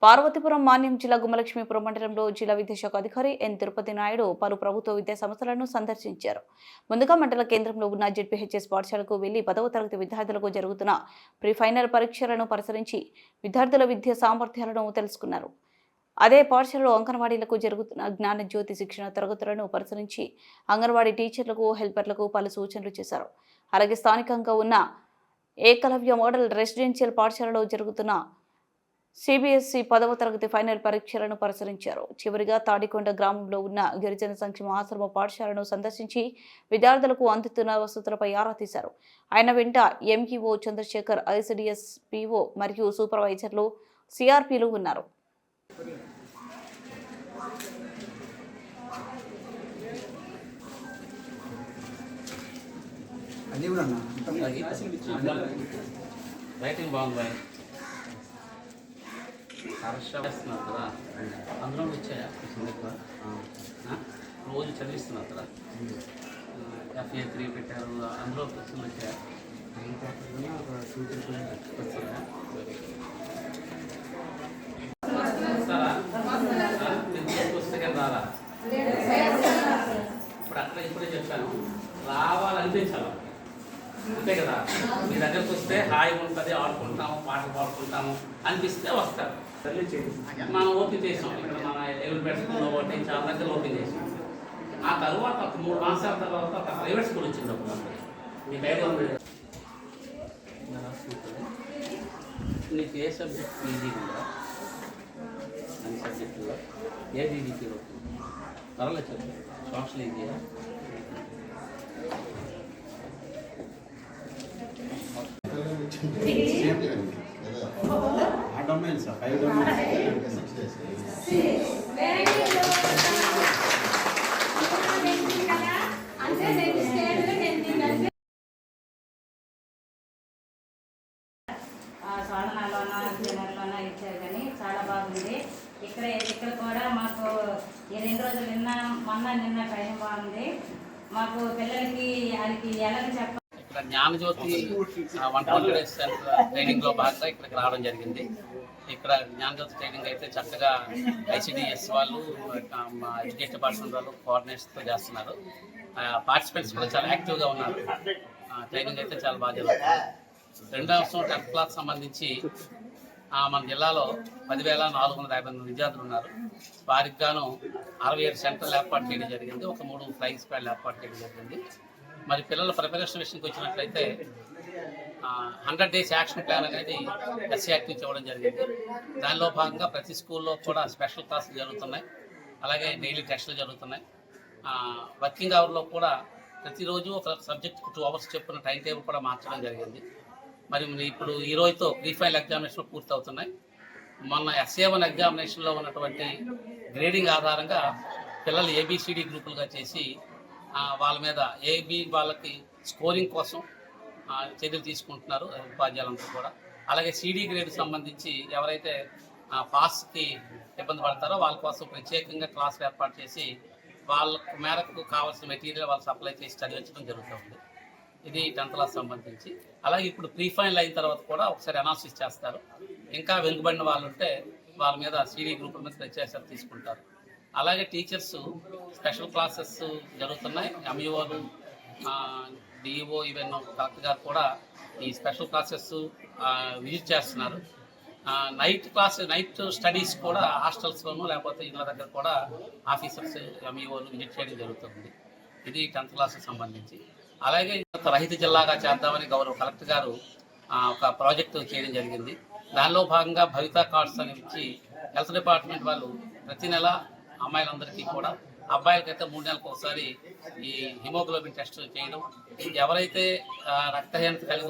పార్వతీపురం మాన్యం జిల్లా గుమ్మలక్ష్మీపురం మండలంలో జిల్లా విద్యాశాఖ అధికారి ఎన్ తిరుపతి నాయుడు పలు ప్రభుత్వ విద్యా సంస్థలను సందర్శించారు. ముందుగా మండల కేంద్రంలో ఉన్న జెడ్పీహెచ్ఎస్ పాఠశాలకు వెళ్లి 10వ తరగతి విద్యార్థులకు జరుగుతున్న ప్రీ ఫైనల్ పరీక్షలను పరిశీలించి విద్యార్థుల విద్యా సామర్థ్యాలను తెలుసుకున్నారు. అదే పాఠశాలలో అంగన్వాడీలకు జరుగుతున్న జ్ఞాన జ్యోతి శిక్షణ తరగతులను పరిశీలించి అంగన్వాడీ టీచర్లకు హెల్పర్లకు పలు సూచనలు చేశారు. అలాగే స్థానికంగా ఉన్న ఏకలవ్య మోడల్ రెసిడెన్షియల్ పాఠశాలలో జరుగుతున్న సిబిఎస్ఈ 10వ తరగతి ఫైనల్ పరీక్షలను పరిశీలించారు. చివరిగా తాడికొండ గ్రామంలో ఉన్న గిరిజన సంక్షేమ ఆశ్రమ పాఠశాలను సందర్శించి విద్యార్థులకు అందుతున్న వసతులపై ఆరా తీశారు. ఆయన వెంట ఎంఈఓ చంద్రశేఖర్, ఐసిడిఎస్ పిఓ మరియు సూపర్వైజర్లు, సిఆర్పీలు ఉన్నారు. రైటింగ్ బాగుంది, చేస్తున్నారు కదా, అందులో వచ్చాయా రోజు చదివిస్తున్నారు కదా, FA3 పెట్టారు, అందులో క్వశ్చన్లు వచ్చాయా? పుస్తకం రాలా? ఇప్పుడు అక్కడ ఇప్పుడే చెప్పాను, రావాలనిపించాలి అంతే కదా. మీ దగ్గరకు వస్తే హాయిగా ఉంటుంది, ఆడుకుంటాము, పాటలు పాడుకుంటాము అనిపిస్తే వస్తారు. మనం ఓపెన్ చేసాం, ఇక్కడ మన ఎలిమెంట్ స్కూల్లో ఒకటి చాలా దగ్గర ఓపెన్ చేసాం. ఆ తర్వాత 3 మాసాల తర్వాత ఒక ప్రైవేట్ స్కూల్ వచ్చినప్పుడు మీకు ఐడియా ఉంది. నీకు ఏ సబ్జెక్ట్ ఈజీ ఉందా? అన్ని సబ్జెక్టులో ఏది ఈజీ ఫీల్ అవుతుంది? పర్వాలేదు చెప్పు. సోషల్ ఈజీయా? సాధనాలోనా జనరల్లోనా ఇచ్చారు, కానీ చాలా బాగుంది. ఇక్కడ కూడా మాకు ఈ 2 రోజులు నిన్న ట్రైనింగ్ బాగుంది. మాకు పిల్లలకి అది ఎలా చెప్పాలి. ఇక్కడ జ్ఞానజ్యోతి 120 డేస్ ట్రైనింగ్లో భాగంగా ఇక్కడికి రావడం జరిగింది. ఇక్కడ జ్ఞానజ్యోతి ట్రైనింగ్ అయితే చక్కగా ఐసిడిఎస్ వాళ్ళు, ఎడ్యుకేషన్ డిపార్ట్మెంట్ వాళ్ళు కోఆర్డినేట్స్తో చేస్తున్నారు. పార్టిసిపెంట్స్ కూడా చాలా యాక్టివ్గా ఉన్నారు. ట్రైనింగ్ అయితే చాలా బాగా జరుగుతుంది. 2వ సంవత్సరం 10th క్లాస్ సంబంధించి మన జిల్లాలో 10,458 విద్యార్థులు ఉన్నారు. వారికి గాను 67 సెంటర్లు ఏర్పాటు చేయడం జరిగింది. ఒక 3 ఫ్లైయింగ్ స్క్వాడ్లు ఏర్పాటు చేయడం జరిగింది. మరి పిల్లల ప్రిపరేషన్ విషయంకి వచ్చినట్లయితే 100 డేస్ యాక్షన్ ప్లాన్ అనేది SCRT ఇవ్వడం జరిగింది. దానిలో భాగంగా ప్రతి స్కూల్లో కూడా స్పెషల్ క్లాసులు జరుగుతున్నాయి. అలాగే డైలీ టెస్టులు జరుగుతున్నాయి. వర్కింగ్ అవర్లో కూడా ప్రతిరోజు ఒక సబ్జెక్ట్కి 2 అవర్స్ చెప్పున టైం టేబుల్ కూడా మార్చడం జరిగింది. మరి ఇప్పుడు ఈ రోజుతో ప్రీ ఫైనల్ ఎగ్జామినేషన్లు పూర్తవుతున్నాయి. మొన్న SA1 ఎగ్జామినేషన్లో ఉన్నటువంటి గ్రేడింగ్ ఆధారంగా పిల్లలు ABCD గ్రూపులుగా చేసి వాళ్ళ మీద వాళ్ళకి స్కోరింగ్ కోసం చర్యలు తీసుకుంటున్నారు ఉపాధ్యాయులంతా కూడా. అలాగే CD గ్రేడ్ సంబంధించి ఎవరైతే పాస్కి ఇబ్బంది పడతారో వాళ్ళ కోసం ప్రత్యేకంగా క్లాసులు ఏర్పాటు చేసి వాళ్ళ మేరకు కావాల్సిన మెటీరియల్ వాళ్ళు సప్లై చేసి చదివించడం జరుగుతుంది. ఇది 10th క్లాస్ సంబంధించి. అలాగే ఇప్పుడు ప్రీ ఫైనల్ అయిన తర్వాత కూడా ఒకసారి అనాలిసిస్ చేస్తారు. ఇంకా వెనుకబడిన వాళ్ళు ఉంటే వాళ్ళ మీద CD గ్రూపుల మీద ప్రత్యేక తీసుకుంటారు. అలాగే టీచర్స్ స్పెషల్ క్లాసెస్ జరుగుతున్నాయి. MEOలు, DEO, ఈవెన్ కలెక్టర్ గారు కూడా ఈ స్పెషల్ క్లాసెస్ విజిట్ చేస్తున్నారు. నైట్ స్టడీస్ కూడా హాస్టల్స్లోనూ లేకపోతే ఇళ్ళ దగ్గర కూడా ఆఫీసర్స్, MEOలు విజిట్ చేయడం జరుగుతుంది. ఇది 10th క్లాస్కి సంబంధించి. అలాగే రహిత జిల్లాగా చేద్దామని గౌరవ కలెక్టర్ గారు ఒక ప్రాజెక్టు చేయడం జరిగింది. దానిలో భాగంగా భవిత కార్డ్స్ అని ఇచ్చి హెల్త్ డిపార్ట్మెంట్ వాళ్ళు ప్రతి నెల అమ్మాయిలందరికీ కూడా, అబ్బాయిలకైతే 3 నెలలకు ఒకసారి ఈ హిమోగ్లోబిన్ టెస్ట్ చేయడం, ఎవరైతే రక్తహీనత కలిగి